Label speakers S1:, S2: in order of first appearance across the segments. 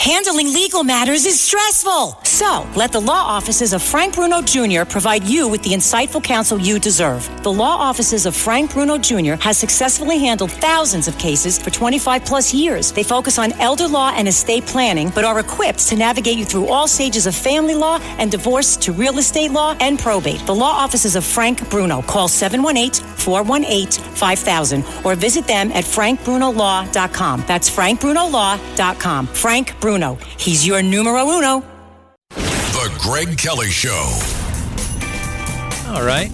S1: Handling legal matters is stressful. So, let the law offices of Frank Bruno Jr. provide you with the insightful counsel you deserve. The law offices of Frank Bruno Jr. has successfully handled thousands of cases for 25 plus years. They focus on elder law and estate planning, but are equipped to navigate you through all stages of family law and divorce to real estate law and probate. The law offices of Frank Bruno. Call 718-418-5000 or visit them at frankbrunolaw.com. That's frankbrunolaw.com. Frank Bruno. He's your numero uno.
S2: The Greg Kelly Show.
S3: All right.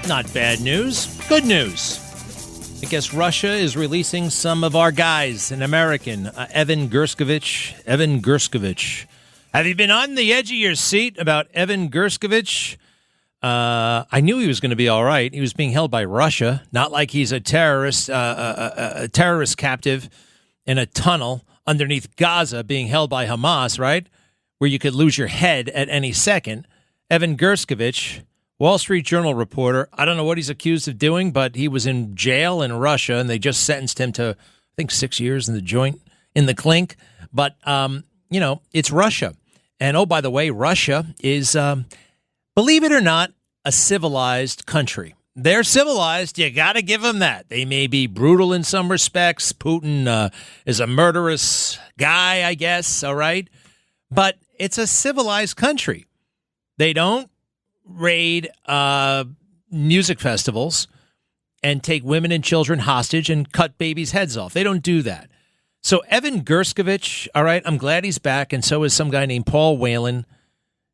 S3: Not bad news. Good news. I guess Russia is releasing some of our guys. An American, Evan Gershkovich. Evan Gershkovich. Have you been on the edge of your seat about Evan Gershkovich? I knew he was going to be all right. He was being held by Russia. Not like he's a terrorist, a terrorist captive in a tunnel underneath Gaza being held by Hamas, right? Where you could lose your head at any second. Evan Gershkovich, Wall Street Journal reporter. I don't know what he's accused of doing, but he was in jail in Russia, and they just sentenced him to, I think, 6 years in the joint, in the clink. But, it's Russia. And, oh, by the way, Russia is, believe it or not, a civilized country. They're civilized. You got to give them that. They may be brutal in some respects. Putin is a murderous guy, I guess. All right. But it's a civilized country. They don't raid music festivals and take women and children hostage and cut babies' heads off. They don't do that. So Evan Gershkovich, all right, I'm glad he's back. And so is some guy named Paul Whelan.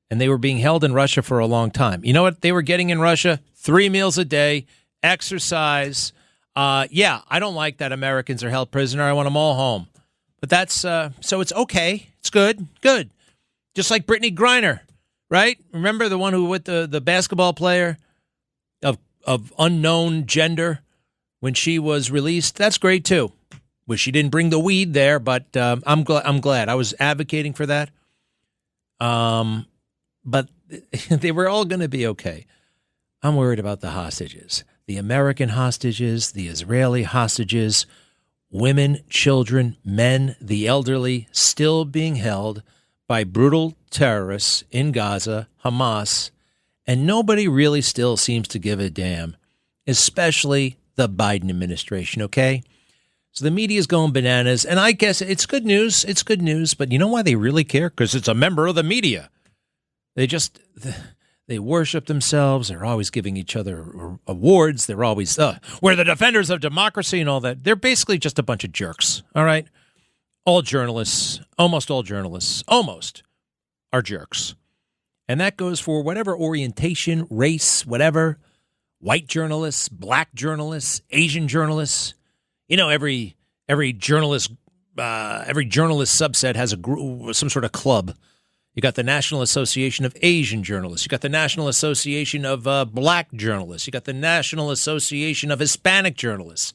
S3: And they were being held in Russia for a long time. You know what they were getting in Russia? 3 meals a day, exercise. I don't like that Americans are held prisoner. I want them all home. But that's, so it's okay. It's good. Good. Just like Brittany Griner, right? Remember the one who with the basketball player of unknown gender when she was released? That's great, too. Wish she didn't bring the weed there, but I'm glad. I was advocating for that. But they were all going to be okay. I'm worried about the hostages, the American hostages, the Israeli hostages, women, children, men, the elderly, still being held by brutal terrorists in Gaza, Hamas, and nobody really still seems to give a damn, especially the Biden administration, okay? So the media is going bananas, and I guess it's good news. It's good news, but you know why they really care? Because it's a member of the media. They worship themselves. They're always giving each other awards. They're always, we're the defenders of democracy and all that. They're basically just a bunch of jerks, all right? All journalists, almost all journalists, almost, are jerks. And that goes for whatever orientation, race, whatever, white journalists, black journalists, Asian journalists. You know, every journalist subset has some sort of club. You got the National Association of Asian Journalists. You got the National Association of Black Journalists. You got the National Association of Hispanic Journalists.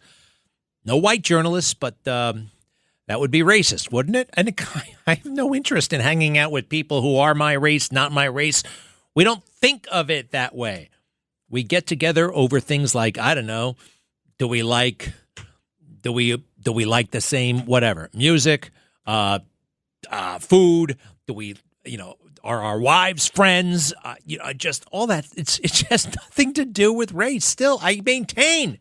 S3: No white journalists, but that would be racist, wouldn't it? And I have no interest in hanging out with people who are my race, not my race. We don't think of it that way. We get together over things like, I don't know, do we like the same whatever music, food? Do we? Are our wives friends? Just all that. It's just nothing to do with race. Still, I maintain.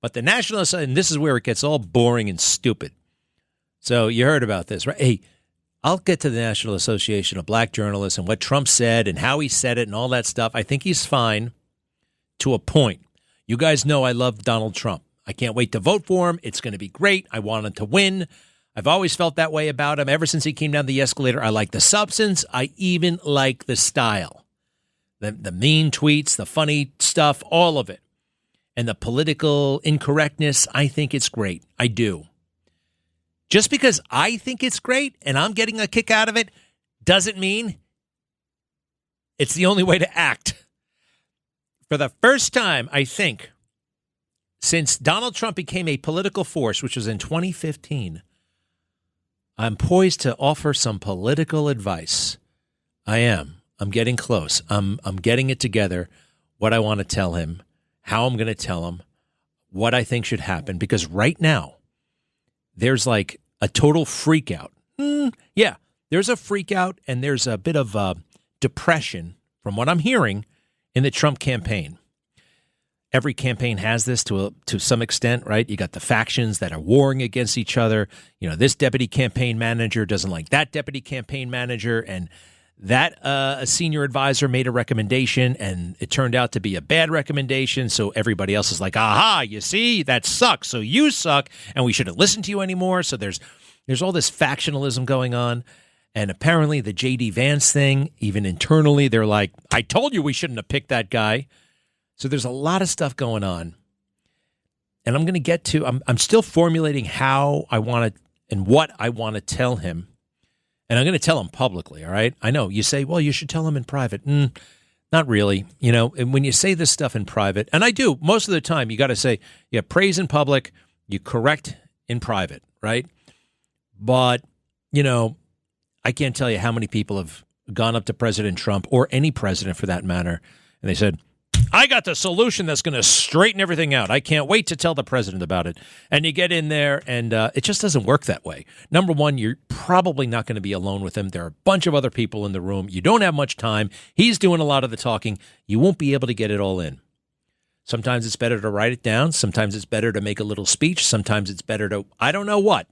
S3: But the National Association, and this is where it gets all boring and stupid. So you heard about this, right? Hey, I'll get to the National Association of Black Journalists and what Trump said and how he said it and all that stuff. I think he's fine to a point. You guys know I love Donald Trump. I can't wait to vote for him. It's going to be great. I want him to win. I've always felt that way about him. Ever since he came down the escalator, I like the substance. I even like the style. The mean tweets, the funny stuff, all of it. And the political incorrectness, I think it's great. I do. Just because I think it's great and I'm getting a kick out of it doesn't mean it's the only way to act. For the first time, I think, since Donald Trump became a political force, which was in 2015, I'm poised to offer some political advice. I am. I'm getting close. I'm getting it together, what I want to tell him, how I'm going to tell him, what I think should happen. Because right now, there's like a total freak out. Yeah, there's a freak out and there's a bit of depression from what I'm hearing in the Trump campaign. Every campaign has this to some extent, right? You got the factions that are warring against each other. You know, this deputy campaign manager doesn't like that deputy campaign manager, and that a senior advisor made a recommendation, and it turned out to be a bad recommendation. So everybody else is like, aha, you see, that sucks. So you suck, and we shouldn't listen to you anymore. So there's all this factionalism going on. And apparently the J.D. Vance thing, even internally, they're like, I told you we shouldn't have picked that guy. So there's a lot of stuff going on. And I'm going to get to, I'm still formulating how I want to and what I want to tell him. And I'm going to tell him publicly, all right? I know you say, well, you should tell him in private. Not really. You know, and when you say this stuff in private, and I do, most of the time, you got to say, yeah, praise in public, you correct in private, right? But, you know, I can't tell you how many people have gone up to President Trump, or any president for that matter, and they said, I got the solution that's going to straighten everything out. I can't wait to tell the president about it. And you get in there, and it just doesn't work that way. Number one, you're probably not going to be alone with him. There are a bunch of other people in the room. You don't have much time. He's doing a lot of the talking. You won't be able to get it all in. Sometimes it's better to write it down. Sometimes it's better to make a little speech. Sometimes it's better to, I don't know what.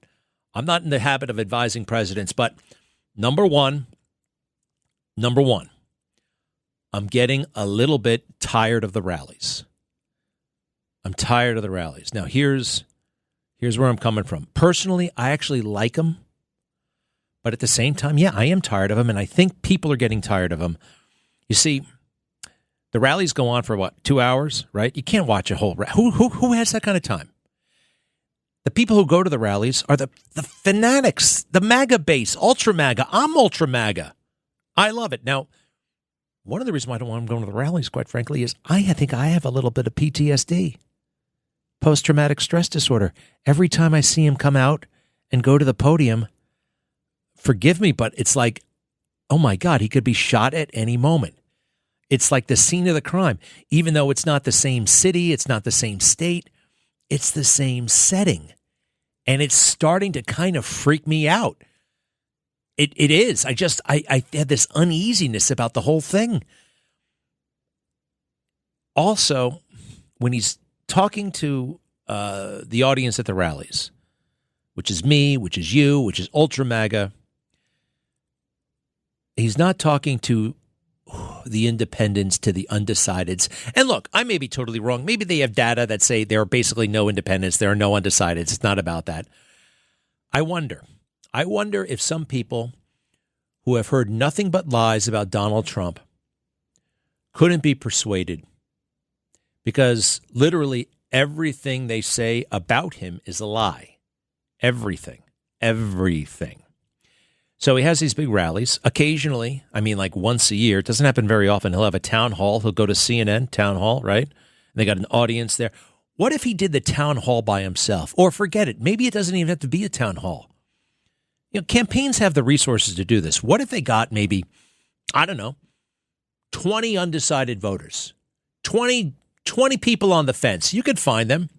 S3: I'm not in the habit of advising presidents, but number one, I'm getting a little bit tired of the rallies. I'm tired of the rallies. Now, here's where I'm coming from. Personally, I actually like them. But at the same time, yeah, I am tired of them, and I think people are getting tired of them. You see, the rallies go on for, 2 hours, right? You can't watch a whole rally. Who has that kind of time? The people who go to the rallies are the fanatics, the MAGA base, ultra MAGA. I'm ultra MAGA. I love it. Now, one of the reasons why I don't want him going to the rallies, quite frankly, is I think I have a little bit of PTSD, post-traumatic stress disorder. Every time I see him come out and go to the podium, forgive me, but it's like, oh my God, he could be shot at any moment. It's like the scene of the crime, even though it's not the same city, it's not the same state, it's the same setting. And it's starting to kind of freak me out. It is. I had this uneasiness about the whole thing. Also, when he's talking to the audience at the rallies, which is me, which is you, which is Ultra MAGA, he's not talking to the independents, to the undecideds. And look, I may be totally wrong. Maybe they have data that say there are basically no independents, there are no undecideds. It's not about that. I wonder if some people who have heard nothing but lies about Donald Trump couldn't be persuaded, because literally everything they say about him is a lie. Everything. So he has these big rallies. Occasionally, I mean like once a year, it doesn't happen very often, he'll have a town hall. He'll go to CNN, town hall, right? And they got an audience there. What if he did the town hall by himself? Or forget it, maybe it doesn't even have to be a town hall. You know, campaigns have the resources to do this. What if they got maybe, I don't know, 20 undecided voters, 20 people on the fence? You could find them.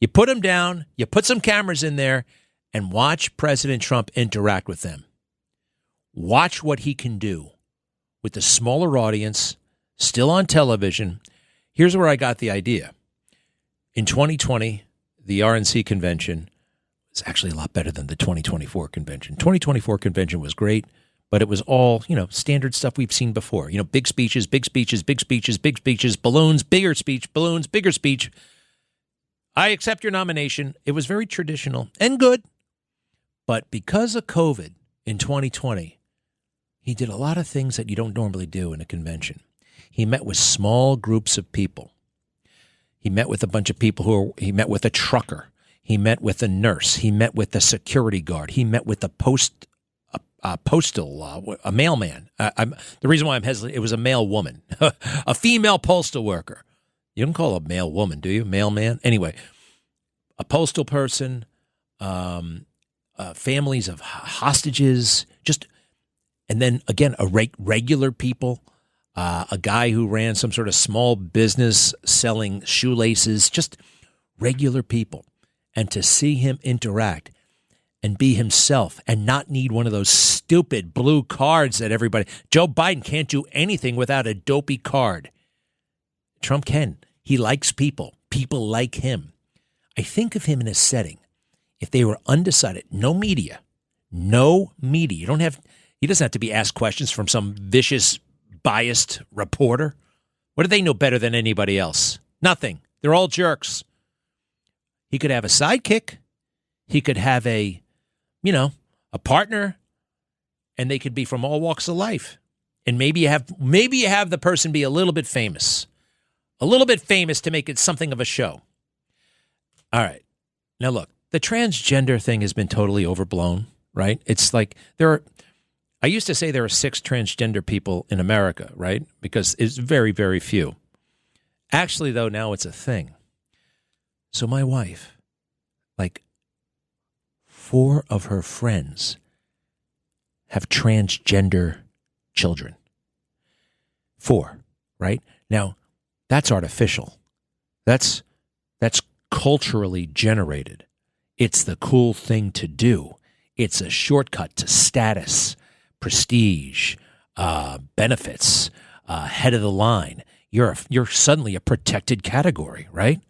S3: You put them down, you put some cameras in there, and watch President Trump interact with them. Watch what he can do with the smaller audience, still on television. Here's where I got the idea. In 2020, the RNC convention was actually a lot better than the 2024 convention. 2024 convention was great, but it was all, standard stuff we've seen before. Big speeches, balloons, bigger speech, balloons, bigger speech. I accept your nomination. It was very traditional and good. But because of COVID in 2020, he did a lot of things that you don't normally do in a convention. He met with small groups of people. He met with a bunch of people he met with a trucker. He met with a nurse. He met with a security guard. He met with a a mailman. The reason why I'm hesitant, it was a male woman, a female postal worker. You don't call a male woman, do you? Mailman? Anyway, a postal person, families of hostages, and then again, regular people, a guy who ran some sort of small business selling shoelaces, just regular people. And to see him interact, and be himself and not need one of those stupid blue cards that everybody... Joe Biden can't do anything without a dopey card. Trump can. He likes people. People like him. I think of him in a setting. If they were undecided, no media. He doesn't have to be asked questions from some vicious, biased reporter. What do they know better than anybody else? Nothing. They're all jerks. He could have a sidekick. He could have a partner, and they could be from all walks of life. And maybe you have the person be a little bit famous to make it something of a show. All right. Now look, the transgender thing has been totally overblown, right? It's like I used to say there are 6 transgender people in America, right? Because it's very, very few. Actually, though, now it's a thing. So my wife, 4 of her friends have transgender children. 4, right? Now, that's artificial. That's culturally generated. It's the cool thing to do. It's a shortcut to status, prestige, benefits, head of the line. You're suddenly a protected category, right?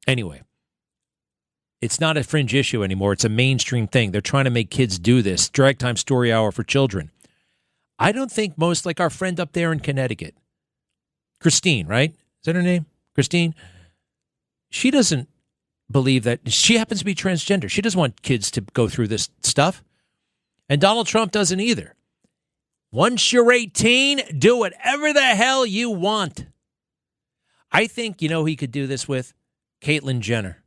S3: Anyway, it's not a fringe issue anymore. It's a mainstream thing. They're trying to make kids do this. Drag time story hour for children. I don't think most, like our friend up there in Connecticut, Christine, right? Is that her name? Christine? She doesn't believe that. She happens to be transgender. She doesn't want kids to go through this stuff. And Donald Trump doesn't either. Once you're 18, do whatever the hell you want. I think, he could do this with Caitlyn Jenner,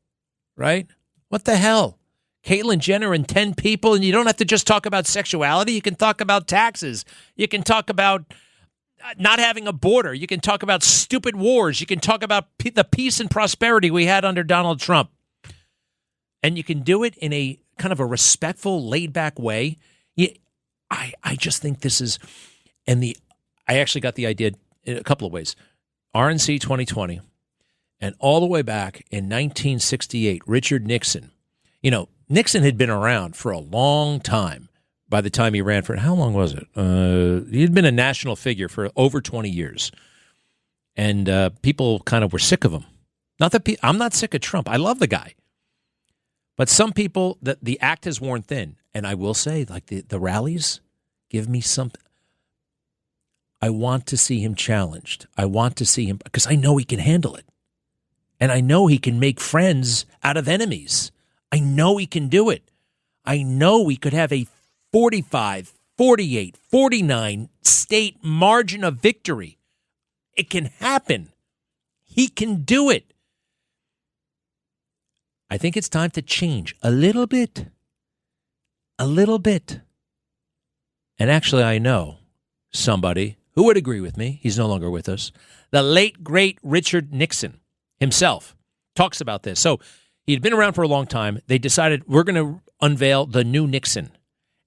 S3: right? What the hell? Caitlyn Jenner and 10 people, and you don't have to just talk about sexuality. You can talk about taxes. You can talk about not having a border. You can talk about stupid wars. You can talk about the peace and prosperity we had under Donald Trump. And you can do it in a kind of a respectful, laid-back way. I just think this is, I actually got the idea in a couple of ways. RNC 2020, and all the way back in 1968, Richard Nixon. Nixon had been around for a long time by the time he ran for, how long was it? He'd been a national figure for over 20 years. And people kind of were sick of him. Not that I'm not sick of Trump. I love the guy. But some people, the act has worn thin. And I will say, the rallies give me something. I want to see him challenged. I want to see him, because I know he can handle it. And I know he can make friends out of enemies. I know he can do it. I know we could have a 45, 48, 49 state margin of victory. It can happen. He can do it. I think it's time to change a little bit. A little bit. And actually, I know somebody who would agree with me. He's no longer with us. The late, great Richard Nixon himself talks about this. So he'd been around for a long time. They decided we're going to unveil the new Nixon.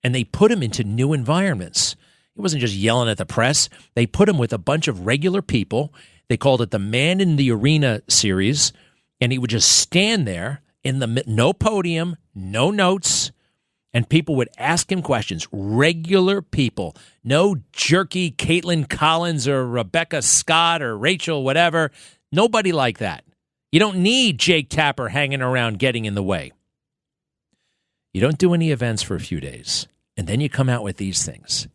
S3: And they put him into new environments. He wasn't just yelling at the press. They put him with a bunch of regular people. They called it the Man in the Arena series. And he would just stand there in no podium, no notes. And people would ask him questions. Regular people. No jerky Caitlin Collins or Rebecca Scott or Rachel, whatever. Nobody like that. You don't need Jake Tapper hanging around getting in the way. You don't do any events for a few days. And then you come out with these things.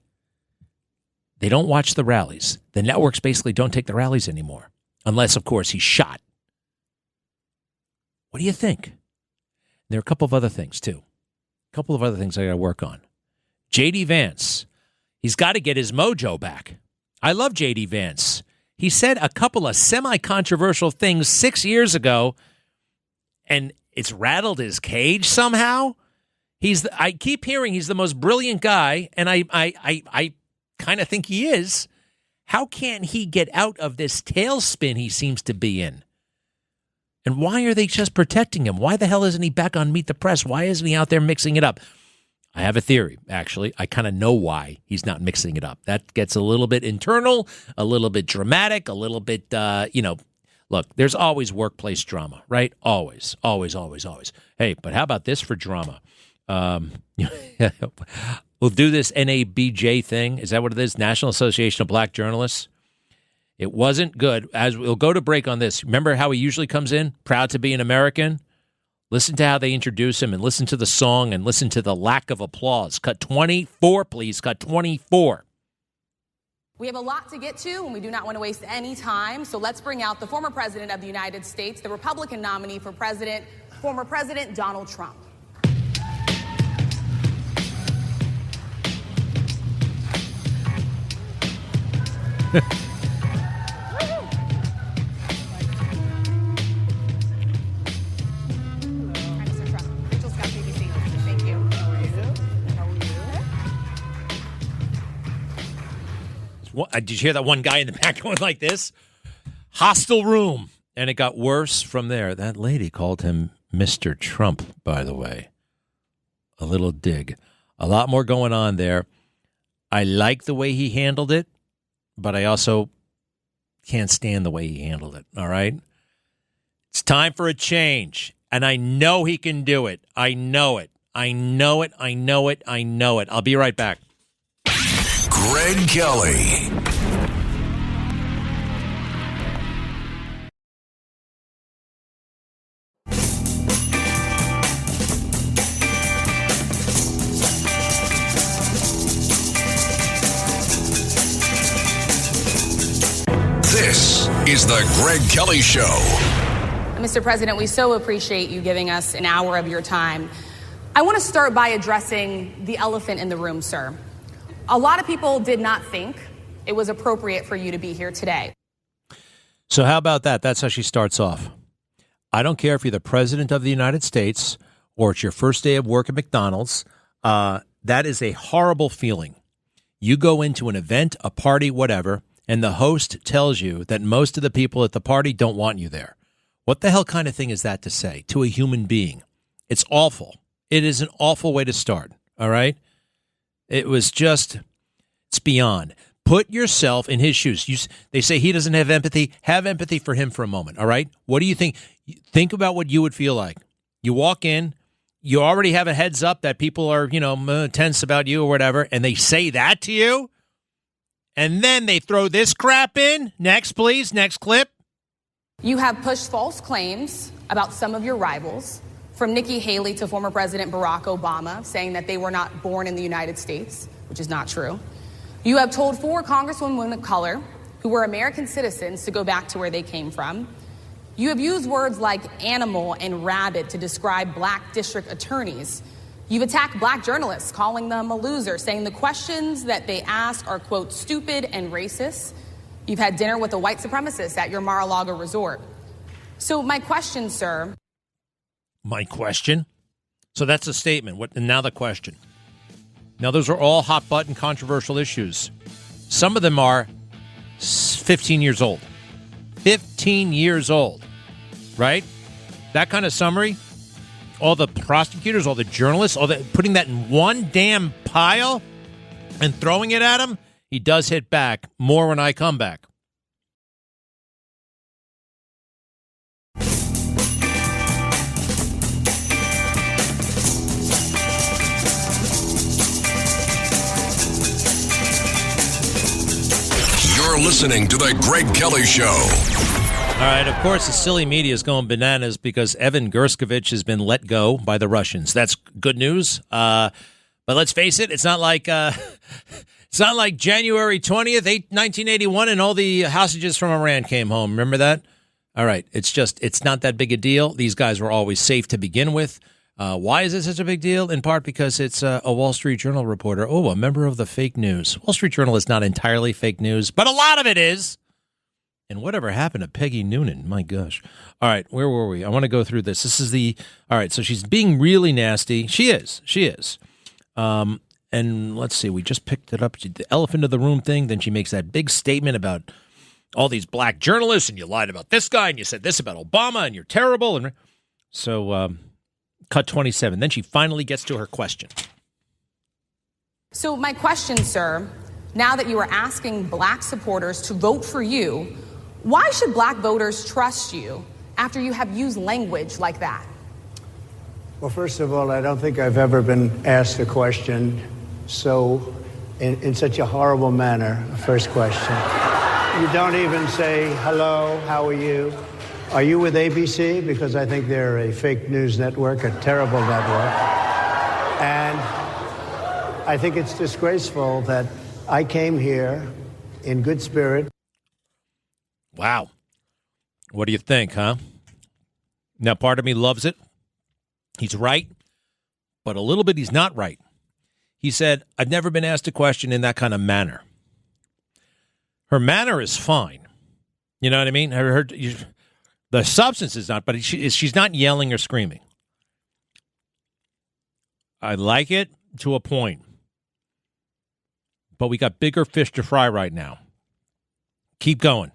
S3: They don't watch the rallies. The networks basically don't take the rallies anymore. Unless, of course, he's shot. What do you think? There are a couple of other things, too. A couple of other things I got to work on. J.D. Vance. He's got to get his mojo back. I love J.D. Vance. He said a couple of semi-controversial things 6 years ago, and it's rattled his cage somehow. I keep hearing he's the most brilliant guy, and I kind of think he is. How can't he get out of this tailspin he seems to be in? And why are they just protecting him? Why the hell isn't he back on Meet the Press? Why isn't he out there mixing it up? I have a theory, actually. I kind of know why he's not mixing it up. That gets a little bit internal, a little bit dramatic, a little bit, look, there's always workplace drama, right? Always, always, always, always. Hey, but how about this for drama? We'll do this NABJ thing. Is that what it is? National Association of Black Journalists. It wasn't good. As we'll go to break on this. Remember how he usually comes in? Proud to be an American. Listen to how they introduce him and listen to the song and listen to the lack of applause. Cut 24, please. Cut 24.
S4: We have a lot to get to, and we do not want to waste any time. So let's bring out the former president of the United States, the Republican nominee for president, former President Donald Trump.
S3: Did you hear that one guy in the back going like this? Hostile room. And it got worse from there. That lady called him Mr. Trump, by the way. A little dig. A lot more going on there. I like the way he handled it, but I also can't stand the way he handled it, all right? It's time for a change, and I know he can do it. I know it. I know it. I know it. I know it. I'll be right back.
S2: Greg Kelly. This is the Greg Kelly Show.
S4: Mr. President, we so appreciate you giving us an hour of your time. I want to start by addressing the elephant in the room, sir. A lot of people did not think it was appropriate for you to be here today.
S3: So how about that? That's how she starts off. I don't care if you're the president of the United States or it's your first day of work at McDonald's. That is a horrible feeling. You go into an event, a party, whatever, and the host tells you that most of the people at the party don't want you there. What the hell kind of thing is that to say to a human being? It's awful. It is an awful way to start, all right? It was just, it's beyond. Put yourself in his shoes. They say he doesn't have empathy. Have empathy for him for a moment, all right? What do you think? Think about what you would feel like. You walk in, you already have a heads up that people are, tense about you or whatever, and they say that to you, and then they throw this crap in. Next, please. Next clip.
S4: You have pushed false claims about some of your rivals, from Nikki Haley to former President Barack Obama, saying that they were not born in the United States, which is not true. You have told 4 congresswomen of color who were American citizens to go back to where they came from. You have used words like animal and rabid to describe black district attorneys. You've attacked black journalists, calling them a loser, saying the questions that they ask are, quote, stupid and racist. You've had dinner with a white supremacist at your Mar-a-Lago resort. So my question, sir.
S3: My question? So that's a statement. And now the question. Now, those are all hot-button controversial issues. Some of them are 15 years old. 15 years old, right? That kind of summary, all the prosecutors, all the journalists, putting that in one damn pile and throwing it at him, he does hit back more when I come back.
S2: You're listening to the Greg Kelly Show.
S3: All right, of course, the silly media is going bananas because Evan Gershkovich has been let go by the Russians. That's good news. But let's face it, it's not like January 20th, 1981, and all the hostages from Iran came home. Remember that? All right, it's not that big a deal. These guys were always safe to begin with. Why is it such a big deal? In part because it's a Wall Street Journal reporter. Oh, a member of the fake news. Wall Street Journal is not entirely fake news, but a lot of it is. And whatever happened to Peggy Noonan? My gosh. All right, where were we? I want to go through this. All right, so she's being really nasty. She is. And let's see, we just picked it up. The elephant in the room thing. Then she makes that big statement about all these black journalists, and you lied about this guy, and you said this about Obama, and you're terrible. And so, cut 27. Then she finally gets to her question.
S4: So my question, sir, now that you are asking black supporters to vote for you, why should black voters trust you after you have used language like that?
S5: Well, first of all, I don't think I've ever been asked a question in such a horrible manner. First question. You don't even say, hello, how are you? Are you with ABC? Because I think they're a fake news network, a terrible network. And I think it's disgraceful that I came here in good spirit.
S3: Wow. What do you think, huh? Now, part of me loves it. He's right, but a little bit he's not right. He said, I've never been asked a question in that kind of manner. Her manner is fine. You know what I mean? The substance is not, but she's not yelling or screaming. I like it to a point. But we got bigger fish to fry right now. Keep going.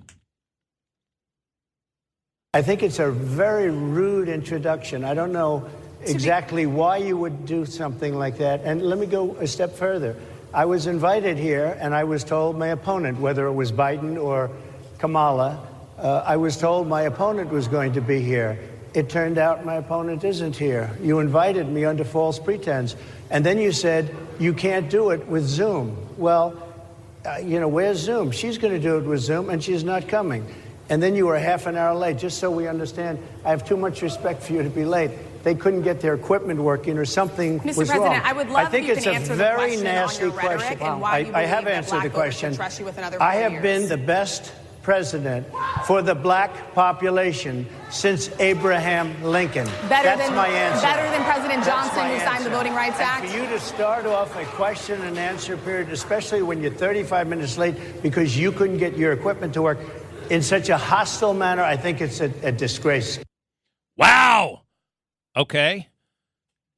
S5: I think it's a very rude introduction. I don't know exactly why you would do something like that. And let me go a step further. I was invited here, and I was told my opponent, whether it was Biden or Kamala, I was told my opponent was going to be here. It turned out my opponent isn't here. You invited me under false pretense. And then you said, you can't do it with Zoom. Well, where's Zoom? She's going to do it with Zoom, and she's not coming. And then you were half an hour late. Just so we understand, I have too much respect for you to be late. They couldn't get their equipment working or something was wrong.
S4: Mr. President, I would love
S5: if you can answer the question
S4: on your rhetoric and why you believe that black voters should trust you with another 4 years.
S5: I have been the best president for the black population since Abraham Lincoln. That's my answer.
S4: Better than President Johnson, who signed the Voting Rights Act?
S5: And for you to start off a question and answer period, especially when you're 35 minutes late because you couldn't get your equipment to work, in such a hostile manner, I think it's a disgrace.
S3: Wow. Okay.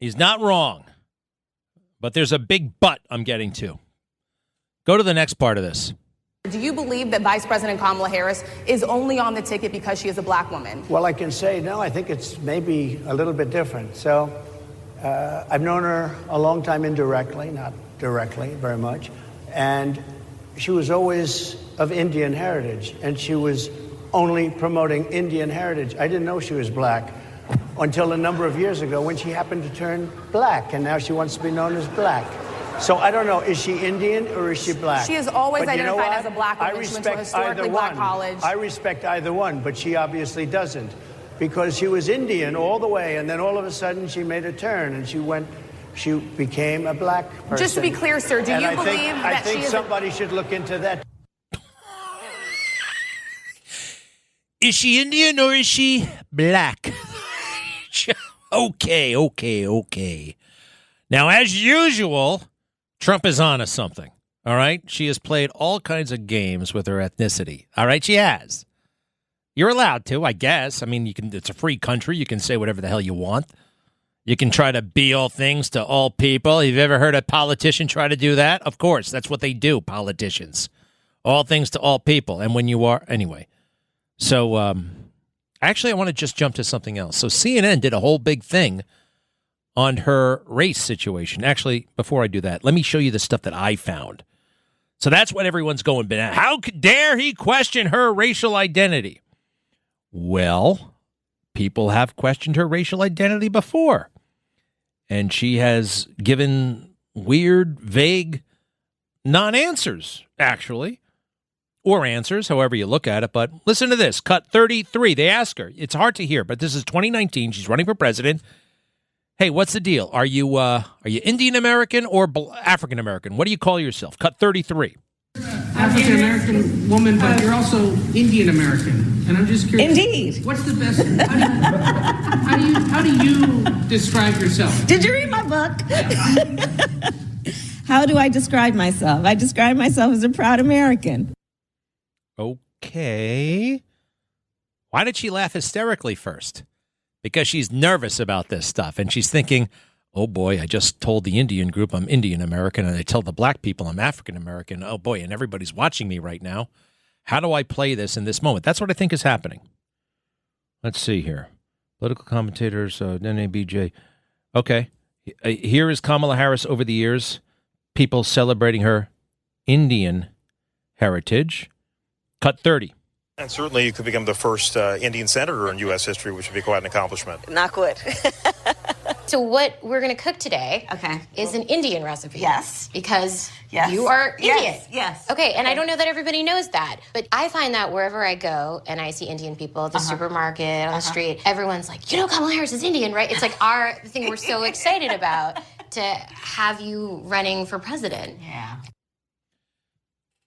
S3: He's not wrong. But there's a big but I'm getting to. Go to the next part of this.
S4: Do you believe that Vice President Kamala Harris is only on the ticket because she is a black woman?
S5: Well, I can say no. I think it's maybe a little bit different. So I've known her a long time indirectly, not directly very much. And she was always of Indian heritage, and she was only promoting Indian heritage. I didn't know she was black until a number of years ago when she happened to turn black, and now she wants to be known as black. So I don't know, is she Indian or is she black?
S4: She is always identified as a black woman. She went to a historically black college.
S5: I respect either one, but she obviously doesn't, because she was Indian all the way, and then all of a sudden she made a turn, and she became a black person.
S4: Just to be clear, sir, do you believe that she is...
S5: I think somebody should look into that.
S3: Is she Indian or is she black? Okay. Now, as usual, Trump is on to something, all right? She has played all kinds of games with her ethnicity, all right? She has. You're allowed to, I guess. I mean, it's a free country. You can say whatever the hell you want. You can try to be all things to all people. Have you ever heard a politician try to do that? Of course, that's what they do, politicians. All things to all people. And when you are, anyway. So, actually, I want to just jump to something else. So CNN did a whole big thing on her race situation. Actually, before I do that, let me show you the stuff that I found. So that's what everyone's going, how dare he question her racial identity? Well, people have questioned her racial identity before. And she has given weird, vague non-answers, actually. Or answers, however you look at it. But listen to this. Cut 33. They ask her. It's hard to hear, but this is 2019. She's running for president. Hey, what's the deal? Are you Indian American or African American? What do you call yourself? Cut 33.
S6: African American woman, but you're also Indian American, and I'm just curious.
S7: Indeed.
S6: What's the best? How do you describe yourself?
S7: Did you read my book? How do I describe myself? I describe myself as a proud American.
S3: Okay. Why did she laugh hysterically first? Because she's nervous about this stuff, and she's thinking, oh, boy, I just told the Indian group I'm Indian American, and I tell the black people I'm African American. Oh, boy, and everybody's watching me right now. How do I play this in this moment? That's what I think is happening. Let's see here. Political commentators, NABJ. Okay. Here is Kamala Harris over the years. People celebrating her Indian heritage. Cut 30.
S8: And certainly you could become the first Indian senator in U.S. history, which would be quite an accomplishment.
S9: Not good.
S8: So what we're going to cook today is an Indian recipe.
S9: Yes.
S8: Because you are Indian.
S9: Yes.
S8: Okay, and I don't know that everybody knows that. But I find that wherever I go and I see Indian people at the supermarket, on the street, everyone's like, you know Kamala Harris is Indian, right? It's like our thing we're so excited about to have you running for president.
S9: Yeah.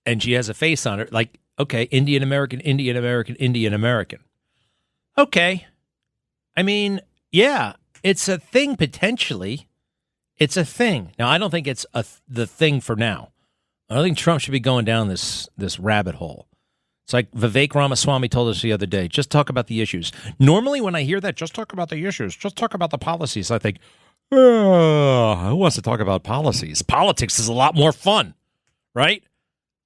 S3: And she has a face on her, like, okay, Indian American, Indian American, Indian American. Okay. I mean, yeah, it's a thing potentially. It's a thing. Now, I don't think it's the thing for now. I don't think Trump should be going down this rabbit hole. It's like Vivek Ramaswamy told us the other day, just talk about the issues. Normally, when I hear that, just talk about the issues, just talk about the policies, I think, who wants to talk about policies? Politics is a lot more fun, right?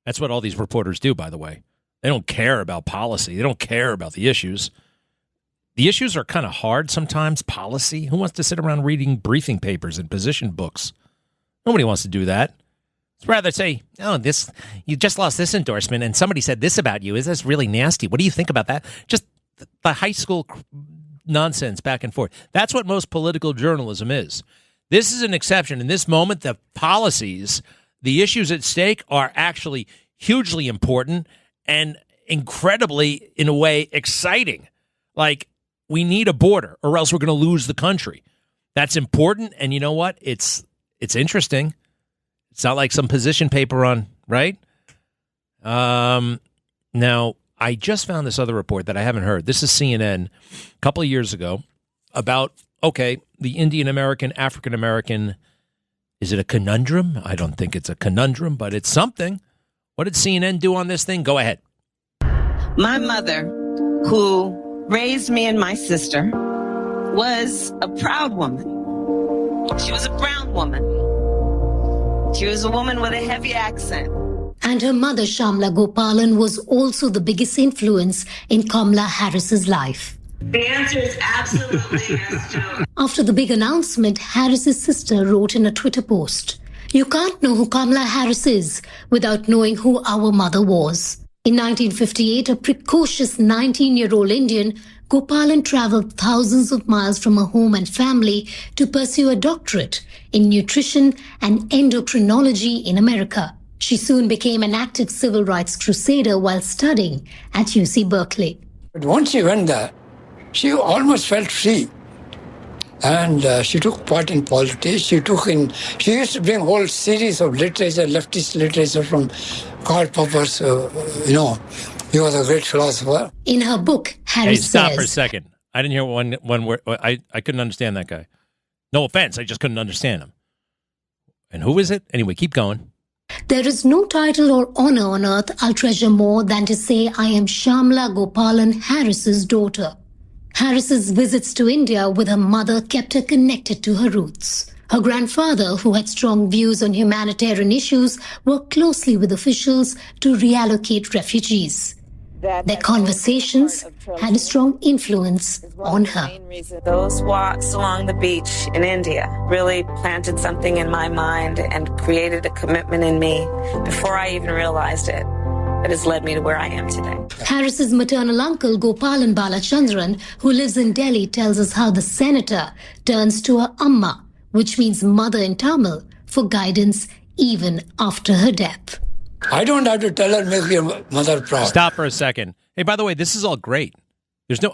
S3: That's what all these reporters do, by the way. They don't care about policy. They don't care about the issues. The issues are kind of hard sometimes. Policy. Who wants to sit around reading briefing papers and position books? Nobody wants to do that. It's rather say, oh, you just lost this endorsement and somebody said this about you. Is this really nasty? What do you think about that? Just the high school nonsense back and forth. That's what most political journalism is. This is an exception. In this moment, the policies, the issues at stake are actually hugely important and incredibly, in a way, exciting. Like, we need a border or else we're going to lose the country. That's important. And you know what? It's interesting. It's not like some position paper on, right? Now, I just found this other report that I haven't heard. This is CNN a couple of years ago about, okay, the Indian American, African American. Is it a conundrum? I don't think it's a conundrum, but it's something. What did CNN do on this thing? Go ahead.
S7: My mother, who raised me and my sister, was a proud woman. She was a brown woman. She was a woman with a heavy accent.
S10: And her mother, Shamla Gopalan, was also the biggest influence in Kamala Harris's life.
S7: The answer is absolutely yes, Joe.
S10: After the big announcement, Harris's sister wrote in a Twitter post, "You can't know who Kamala Harris is without knowing who our mother was." In 1958, a precocious 19-year-old Indian, Gopalan traveled thousands of miles from her home and family to pursue a doctorate in nutrition and endocrinology in America. She soon became an active civil rights crusader while studying at UC Berkeley.
S11: But once she went there, she almost felt free. And she took part in politics. She used to bring a whole series of literature, leftist literature from Karl Popper's, he was a great philosopher.
S10: In her book, Harris says...
S3: Hey, stop for a second. I didn't hear one word. I couldn't understand that guy. No offense, I just couldn't understand him. And who is it? Anyway, keep going.
S10: "There is no title or honor on earth I'll treasure more than to say I am Shamla Gopalan Harris's daughter." Harris's visits to India with her mother kept her connected to her roots. Her grandfather, who had strong views on humanitarian issues, worked closely with officials to reallocate refugees. Their conversations had a strong influence on her.
S7: Those walks along the beach in India really planted something in my mind and created a commitment in me before I even realized it. That has led me to where I am today.
S10: Harris's maternal uncle, Gopalan Balachandran, who lives in Delhi, tells us how the senator turns to her amma, which means mother in Tamil, for guidance even after her death.
S11: I don't have to tell her, make your mother proud.
S3: Stop for a second. Hey, by the way, this is all great.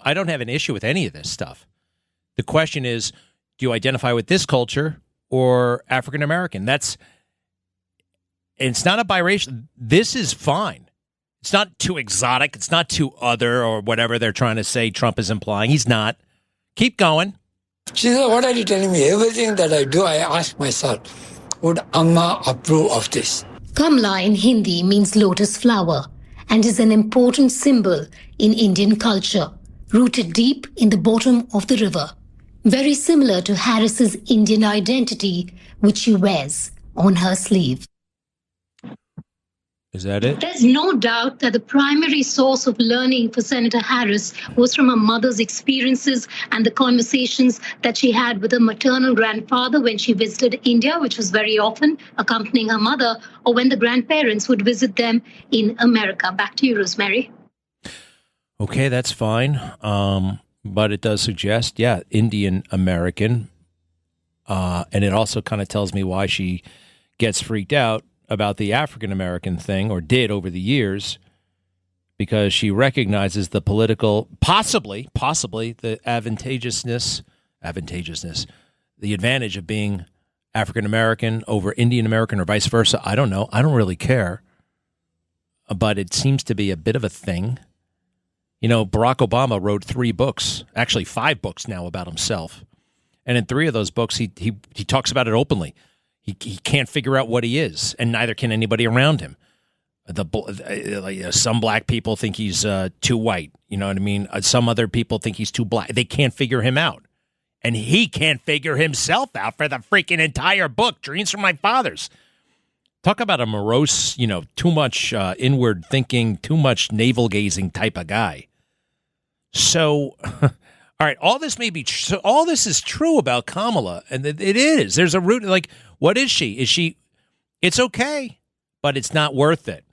S3: I don't have an issue with any of this stuff. The question is, do you identify with this culture or African American? It's not a biracial. This is fine. It's not too exotic. It's not too other or whatever they're trying to say Trump is implying. He's not. Keep going.
S11: She said, what are you telling me? Everything that I do, I ask myself, would Amma approve of this?
S10: Kamla in Hindi means lotus flower and is an important symbol in Indian culture, rooted deep in the bottom of the river. Very similar to Harris's Indian identity, which she wears on her sleeve.
S3: Is that it?
S10: There's no doubt that the primary source of learning for Senator Harris was from her mother's experiences and the conversations that she had with her maternal grandfather when she visited India, which was very often accompanying her mother, or when the grandparents would visit them in America. Back to you, Rosemary.
S3: Okay, that's fine. But it does suggest, Indian American. And it also kind of tells me why she gets freaked out about the African-American thing, or did over the years, because she recognizes the political, possibly the advantageousness, the advantage of being African-American over Indian-American or vice versa. I don't know. I don't really care. But it seems to be a bit of a thing. You know, Barack Obama wrote 3 books, actually 5 books now about himself. And in 3 of those books, he talks about it openly. He can't figure out what he is, and neither can anybody around him. Some black people think he's too white. You know what I mean? Some other people think he's too black. They can't figure him out. And he can't figure himself out for the freaking entire book, Dreams from My Fathers. Talk about a morose, too much inward thinking, too much navel-gazing type of guy. So, all right, all this is true about Kamala, and it is. There's a root, like, what is she? It's okay, but it's not worth it.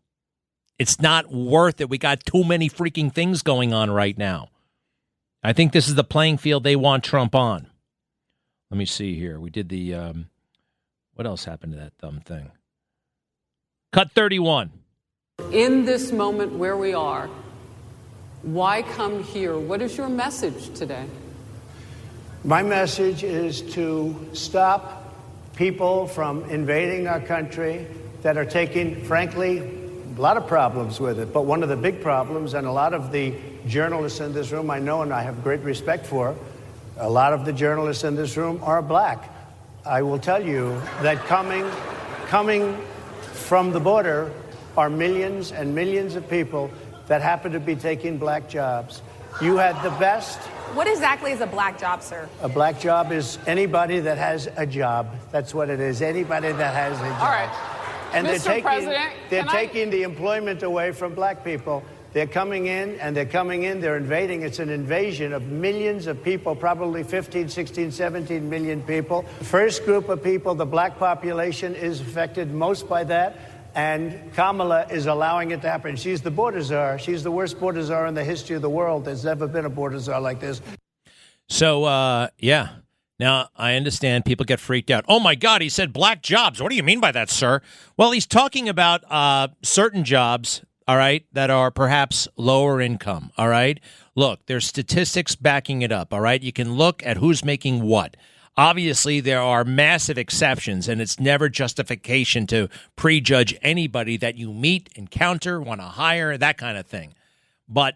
S3: It's not worth it. We got too many freaking things going on right now. I think this is the playing field they want Trump on. Let me see here. We did the, what else happened to that dumb thing? Cut 31.
S9: In this moment where we are, why come here? What is your message today?
S5: My message is to stop people from invading our country that are taking, frankly, a lot of problems with it. But one of the big problems, and a lot of the journalists in this room I know and I have great respect for, a lot of the journalists in this room are black. I will tell you that coming from the border are millions and millions of people that happen to be taking black jobs. You had the best.
S4: What exactly is a black job, sir?
S5: A black job is anybody that has a job. That's what it is. Anybody that has a job.
S9: All right.
S5: And
S9: Mr. President,
S5: they're taking the employment away from black people. They're coming in, they're invading. It's an invasion of millions of people, probably 15, 16, 17 million people. First group of people, the black population, is affected most by that. And Kamala is allowing it to happen. She's the border czar. She's the worst border czar in the history of the world. There's never been a border czar like this.
S3: So, yeah. Now, I understand people get freaked out. Oh, my God, he said black jobs. What do you mean by that, sir? Well, he's talking about certain jobs, all right, that are perhaps lower income, all right? Look, there's statistics backing it up, all right? You can look at who's making what. Obviously, there are massive exceptions, and it's never justification to prejudge anybody that you meet, encounter, want to hire, that kind of thing. But,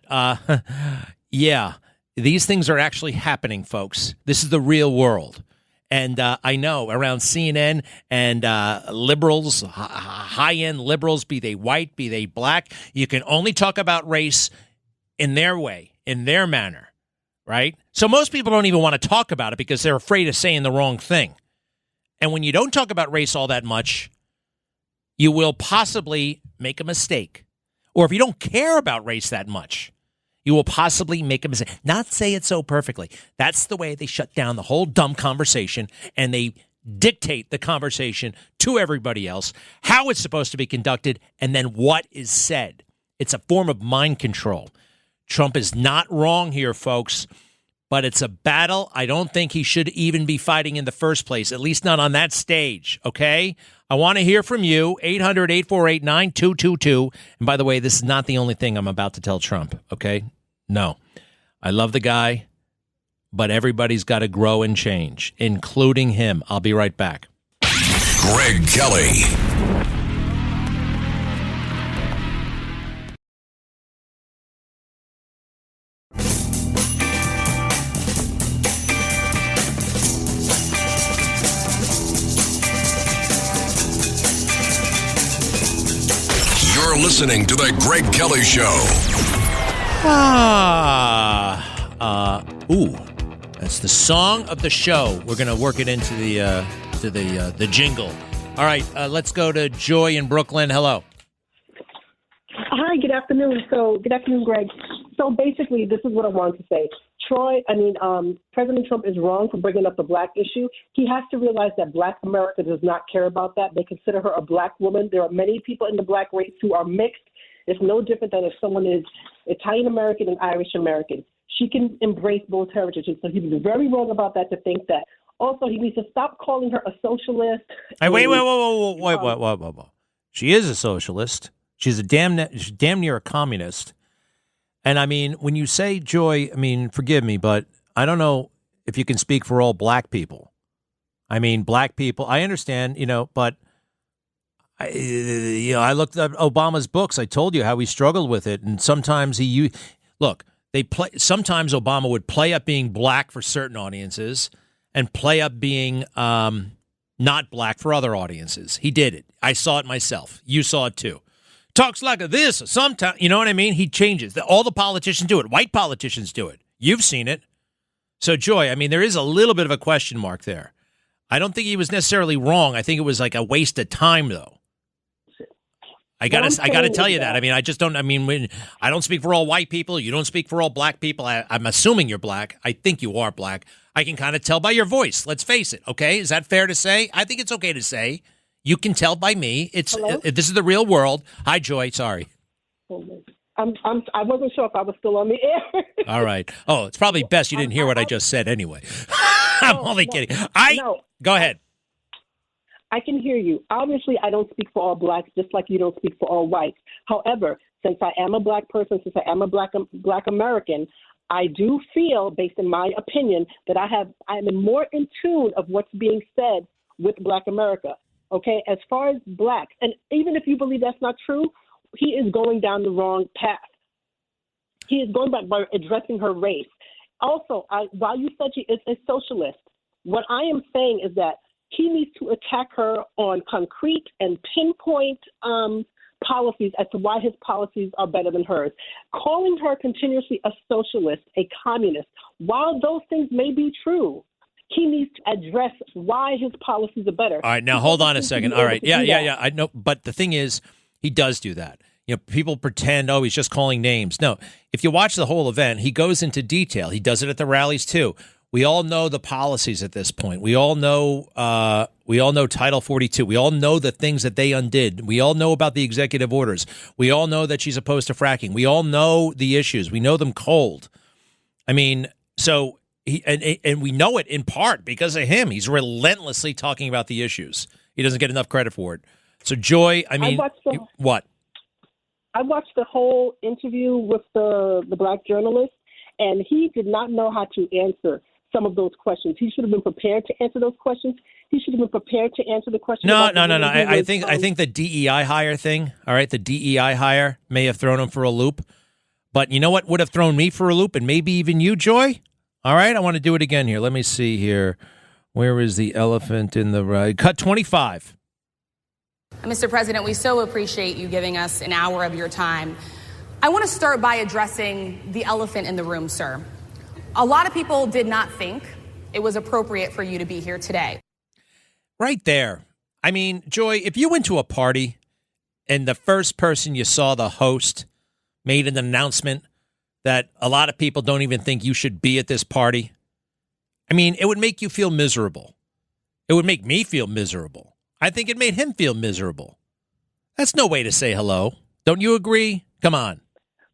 S3: yeah, these things are actually happening, folks. This is the real world. And I know around CNN and liberals, high-end liberals, be they white, be they black, you can only talk about race in their way, in their manner. Right? So most people don't even want to talk about it because they're afraid of saying the wrong thing. And when you don't talk about race all that much, you will possibly make a mistake. Or if you don't care about race that much, you will possibly make a mistake. Not say it so perfectly. That's the way they shut down the whole dumb conversation, and they dictate the conversation to everybody else, how it's supposed to be conducted, and then what is said. It's a form of mind control. Trump is not wrong here, folks, but it's a battle I don't think he should even be fighting in the first place, at least not on that stage, okay? I want to hear from you, 800-848-9222. And by the way, this is not the only thing I'm about to tell Trump, okay? No. I love the guy, but everybody's got to grow and change, including him. I'll be right back.
S2: Greg Kelly. You're listening to The Greg Kelly Show.
S3: That's the song of the show. We're going to work it into the jingle. All right, let's go to Joy in Brooklyn. Hello.
S12: Hi, good afternoon. Good afternoon, Greg. So basically, this is what I wanted to say. President Trump is wrong for bringing up the black issue. He has to realize that black America does not care about that. They consider her a black woman. There are many people in the black race who are mixed. It's no different than if someone is Italian American and Irish American. She can embrace both heritages. So he was very wrong about that, to think that Also, he needs to stop calling her a socialist.
S3: Hey, wait. She is a socialist. She's damn near a communist. And I mean, when you say, Joy, I mean, forgive me, but I don't know if you can speak for all black people. I mean, black people, I understand, but I looked at Obama's books. I told you how he struggled with it. And sometimes sometimes Obama would play up being black for certain audiences and play up being not black for other audiences. He did it. I saw it myself. You saw it too. Talks like this sometimes. You know what I mean? He changes. All the politicians do it. White politicians do it. You've seen it. So, Joy, I mean, there is a little bit of a question mark there. I don't think he was necessarily wrong. I think it was like a waste of time, though. I gotta tell you that. I mean, I just don't. I mean, when I don't speak for all white people, you don't speak for all black people. I'm assuming you're black. I think you are black. I can kind of tell by your voice. Let's face it. Okay, is that fair to say? I think it's okay to say. You can tell by me. This is the real world. Hi, Joy. Sorry.
S12: I wasn't sure if I was still on the air.
S3: All right. Oh, it's probably best you didn't hear what I just said anyway. I'm only kidding. Go ahead.
S12: I can hear you. Obviously, I don't speak for all blacks, just like you don't speak for all whites. However, since I am a black person, since I am a black American, I do feel, based in my opinion, that I'm more in tune of what's being said with Black America. Okay, as far as blacks, and even if you believe that's not true, he is going down the wrong path. He is going back by addressing her race. Also, while you said she is a socialist, what I am saying is that he needs to attack her on concrete and pinpoint policies as to why his policies are better than hers. Calling her continuously a socialist, a communist, while those things may be true, he needs to address why his policies are better.
S3: All right, now hold on a second. All right, yeah. I know, but the thing is, he does do that. People pretend, he's just calling names. No, if you watch the whole event, he goes into detail. He does it at the rallies too. We all know the policies at this point. We all know Title 42. We all know the things that they undid. We all know about the executive orders. We all know that she's opposed to fracking. We all know the issues. We know them cold. I mean, so and we know it in part because of him. He's relentlessly talking about the issues. He doesn't get enough credit for it. So, Joy, I mean, what?
S12: I watched the whole interview with the black journalist, and he did not know how to answer some of those questions. He should have been prepared to answer those questions. He should have been prepared to answer the questions.
S3: No. I think the DEI hire thing, all right, the DEI hire may have thrown him for a loop. But you know what would have thrown me for a loop, and maybe even you, Joy? All right, I want to do it again here. Let me see here. Where is the elephant in the right? Cut 25.
S4: Mr. President, we so appreciate you giving us an hour of your time. I want to start by addressing the elephant in the room, sir. A lot of people did not think it was appropriate for you to be here today.
S3: Right there. I mean, Joy, if you went to a party and the first person you saw, the host, made an announcement that a lot of people don't even think you should be at this party, I mean, it would make you feel miserable. It would make me feel miserable. I think it made him feel miserable. That's no way to say hello. Don't you agree? Come on.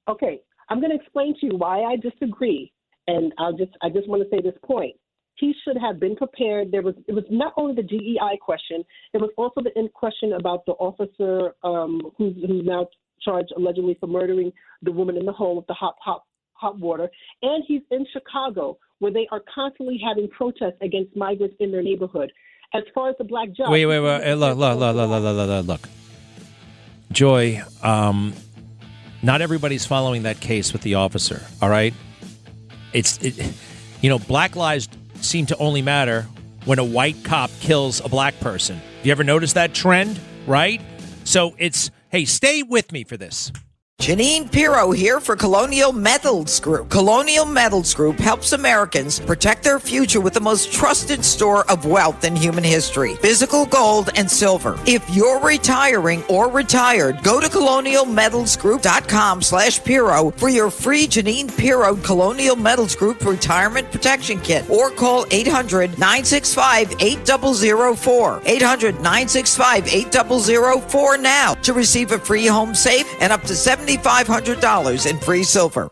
S12: Okay, I'm going to explain to you why I disagree. And I just want to say this point. He should have been prepared. It was not only the DEI question, it was also the question about the officer who's now charged allegedly for murdering the woman in the home with the hot water. And he's in Chicago, where they are constantly having protests against migrants in their neighborhood. As far as the black judge...
S3: Wait. Look. Joy, not everybody's following that case with the officer, all right? Black lives seem to only matter when a white cop kills a black person. Have you ever noticed that trend, right? So hey, stay with me for this.
S13: Janine Pirro here for Colonial Metals Group. Colonial Metals Group helps Americans protect their future with the most trusted store of wealth in human history, physical gold and silver. If you're retiring or retired, go to colonialmetalsgroup.com/Pirro for your free Janine Pirro Colonial Metals Group Retirement Protection Kit, or call 800-965-8004. 800-965-8004 now to receive a free home safe and up to $7,500 in free silver.